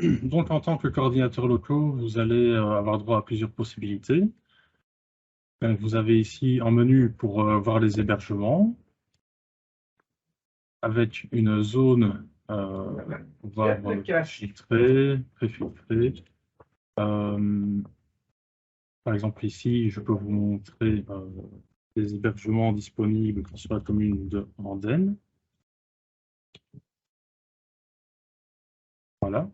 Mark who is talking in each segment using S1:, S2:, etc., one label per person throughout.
S1: Donc, en tant que coordinateur locaux, vous allez avoir droit à plusieurs possibilités. Vous avez ici un menu pour voir les hébergements, avec une zone voir filtré, préfiltré. Par exemple, ici, je peux vous montrer les hébergements disponibles sur la commune de Andenne. Voilà.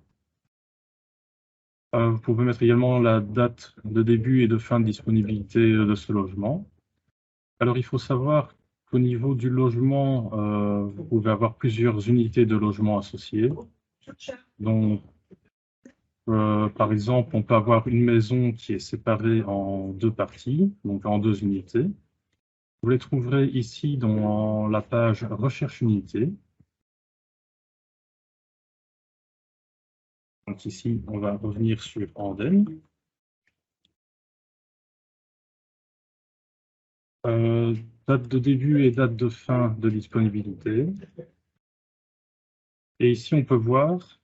S1: Vous pouvez mettre également la date de début et de fin de disponibilité de ce logement. Alors, il faut savoir qu'au niveau du logement, vous pouvez avoir plusieurs unités de logement associées. Donc, par exemple, on peut avoir une maison qui est séparée en deux parties, donc en deux unités. Vous les trouverez ici dans la page Recherche unité. Donc ici, on va revenir sur Andenne. Date de début et date de fin de disponibilité. Et ici, on peut voir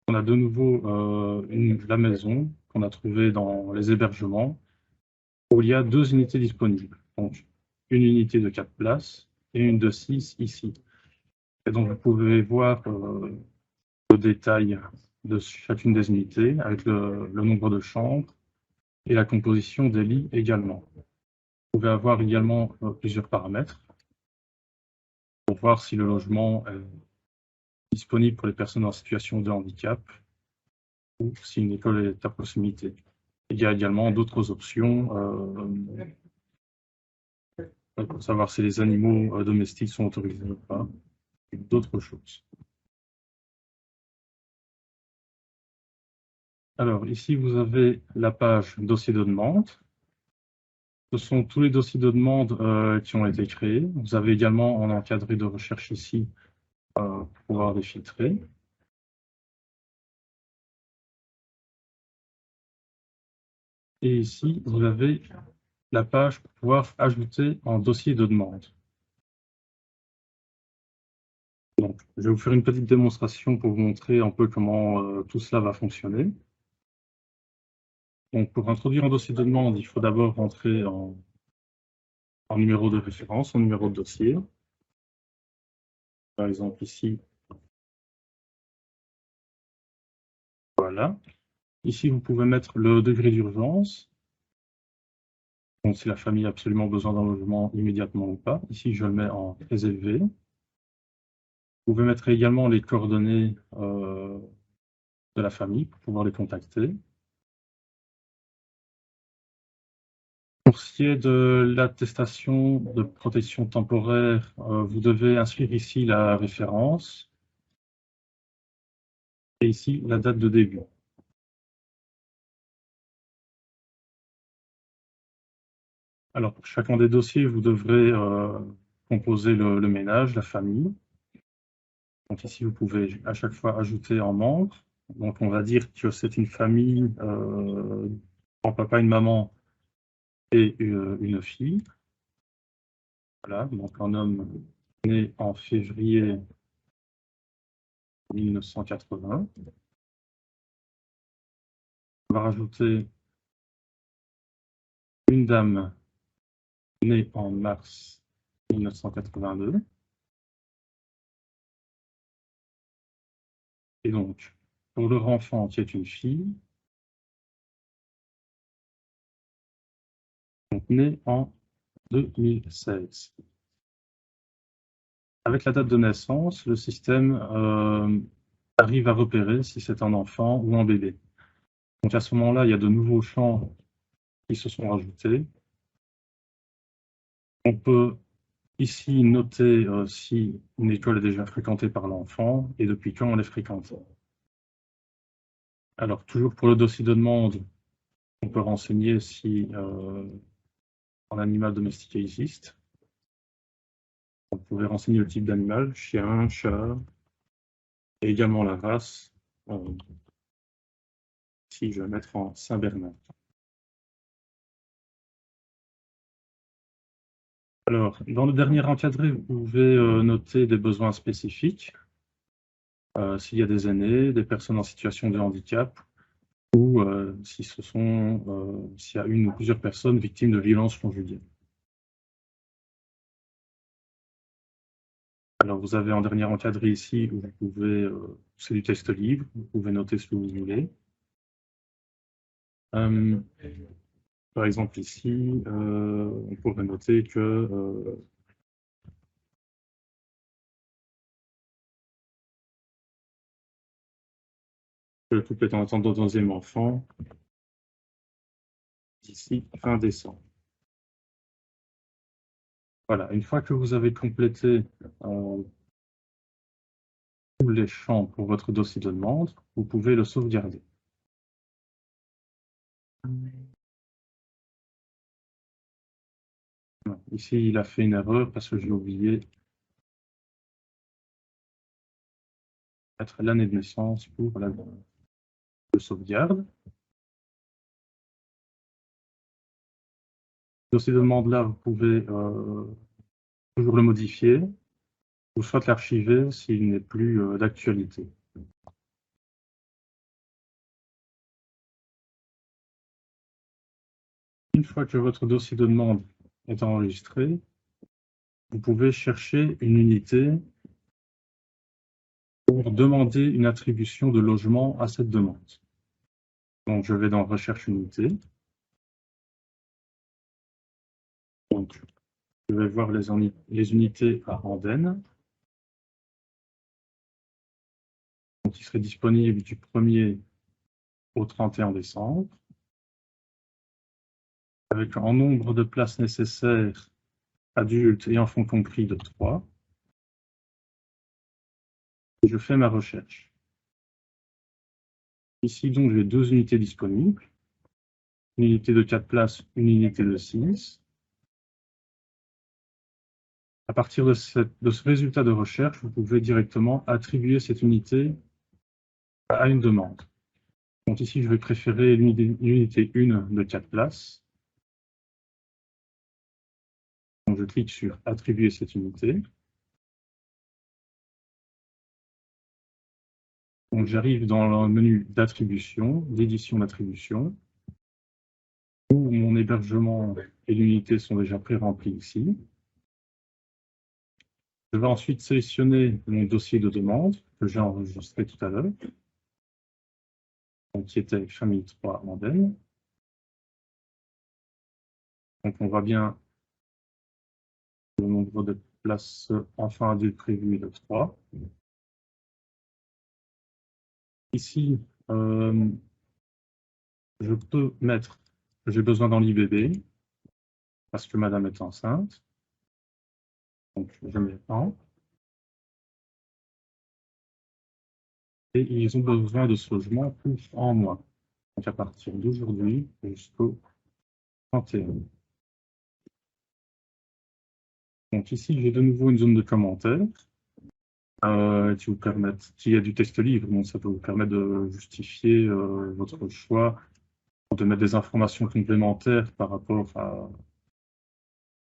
S1: qu'on a de nouveau la maison qu'on a trouvée dans les hébergements, où il y a deux unités disponibles. Donc, une unité de 4 places et une de 6 ici. Et donc, vous pouvez voir le détail de chacune des unités, avec le nombre de chambres et la composition des lits également. Vous pouvez avoir également plusieurs paramètres pour voir si le logement est disponible pour les personnes en situation de handicap ou si une école est à proximité. Il y a également d'autres options pour savoir si les animaux domestiques sont autorisés ou pas, et d'autres choses. Alors ici, vous avez la page dossier de demande. Ce sont tous les dossiers de demande qui ont été créés. Vous avez également un encadré de recherche ici pour pouvoir les filtrer. Et ici, vous avez la page pour pouvoir ajouter un dossier de demande. Donc, je vais vous faire une petite démonstration pour vous montrer un peu comment tout cela va fonctionner. Donc, pour introduire un dossier de demande, il faut d'abord rentrer en numéro de référence, en numéro de dossier. Par exemple, ici, voilà. Ici, vous pouvez mettre le degré d'urgence. Donc, si la famille a absolument besoin d'un logement immédiatement ou pas. Ici, je le mets en très élevé. Vous pouvez mettre également les coordonnées de la famille pour pouvoir les contacter. Pour ce qui est de l'attestation de protection temporaire, vous devez inscrire ici la référence et ici la date de début. Alors, pour chacun des dossiers, vous devrez composer le ménage, la famille. Donc ici, vous pouvez à chaque fois ajouter un membre. Donc, on va dire que c'est une famille, un papa, une maman et une fille. Voilà, donc un homme né en février 1980. On va rajouter une dame née en mars 1982. Et donc, pour leur enfant qui est une fille, donc née en 2016. Avec la date de naissance, le système arrive à repérer si c'est un enfant ou un bébé. Donc à ce moment-là, il y a de nouveaux champs qui se sont ajoutés. On peut ici noter si une école est déjà fréquentée par l'enfant et depuis quand on est fréquentée. Alors, toujours pour le dossier de demande, on peut renseigner si un animal domestiqué existe. Vous pouvez renseigner le type d'animal, chien, chat, et également la race. Ici, je vais mettre en Saint-Bernard. Alors, dans le dernier encadré, vous pouvez noter des besoins spécifiques. s'il y a des aînés, des personnes en situation de handicap, ou s'il y a une ou plusieurs personnes victimes de violences conjugales. Alors, vous avez en dernier encadré ici où vous pouvez, c'est du texte libre, vous pouvez noter ce que vous voulez. Par exemple, ici, on pourrait noter que le couple est en attente d'un deuxième enfant d'ici fin décembre. Voilà, une fois que vous avez complété tous les champs pour votre dossier de demande, vous pouvez le sauvegarder. Ici, il a fait une erreur parce que j'ai oublié de mettre l'année de naissance pour la sauvegarde. Le dossier de demande là, vous pouvez toujours le modifier ou soit l'archiver s'il n'est plus d'actualité. Une fois que votre dossier de demande est enregistré, vous pouvez chercher une unité pour demander une attribution de logement à cette demande. Donc, je vais dans Recherche unité. Donc, je vais voir les unités à Andenne. Donc, qui seraient disponibles du 1er au 31 décembre. Avec un nombre de places nécessaires, adultes et enfants compris, de 3. Je fais ma recherche. Ici, donc, j'ai 2 unités disponibles. Une unité de 4 places, une unité de 6. À partir de ce résultat de recherche, vous pouvez directement attribuer cette unité à une demande. Donc ici, je vais préférer l'unité 1 de 4 places. Donc je clique sur Attribuer cette unité. Donc j'arrive dans le menu d'attribution, d'édition d'attribution, où mon hébergement et l'unité sont déjà pré-remplis ici. Je vais ensuite sélectionner mon dossier de demande que j'ai enregistré tout à l'heure, qui était famille 3 Andenne. Donc on voit bien le nombre de places enfants adultes prévues est de 3. Ici, je peux mettre que j'ai besoin dans l'IBB parce que madame est enceinte. Donc, je mets 1. Et ils ont besoin de ce logement pour 1 mois. Donc, à partir d'aujourd'hui jusqu'au 31. Donc, ici, j'ai de nouveau une zone de commentaires qui a du texte libre. Donc, ça peut vous permettre de justifier votre choix, de mettre des informations complémentaires par rapport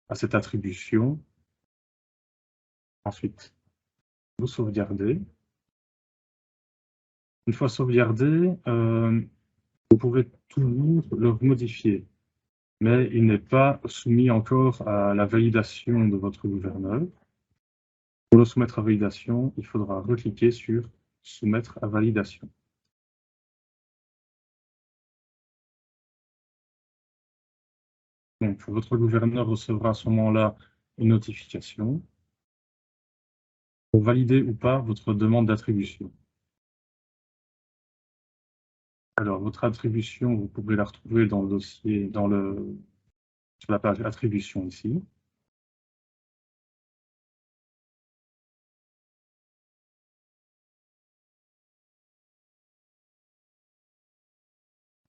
S1: à cette attribution. Ensuite, vous sauvegardez. Une fois sauvegardé, vous pouvez toujours le modifier, mais il n'est pas soumis encore à la validation de votre gouverneur. Pour le soumettre à validation, il faudra recliquer sur « Soumettre à validation ». Donc, votre gouverneur recevra à ce moment-là une notification pour valider ou pas votre demande d'attribution. Alors, votre attribution, vous pouvez la retrouver dans le dossier, sur la page attribution ici.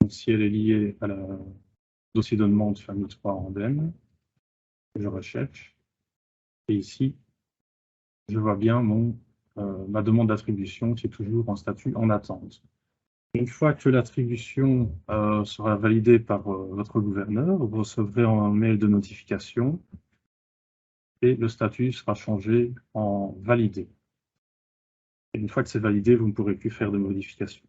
S1: Donc, si elle est liée à la dossier de demande famille 3 Andenne, je recherche. Et ici, je vois bien ma demande d'attribution qui est toujours en statut en attente. Une fois que l'attribution sera validée par votre gouverneur, vous recevrez un mail de notification et le statut sera changé en validé. Et une fois que c'est validé, vous ne pourrez plus faire de modifications.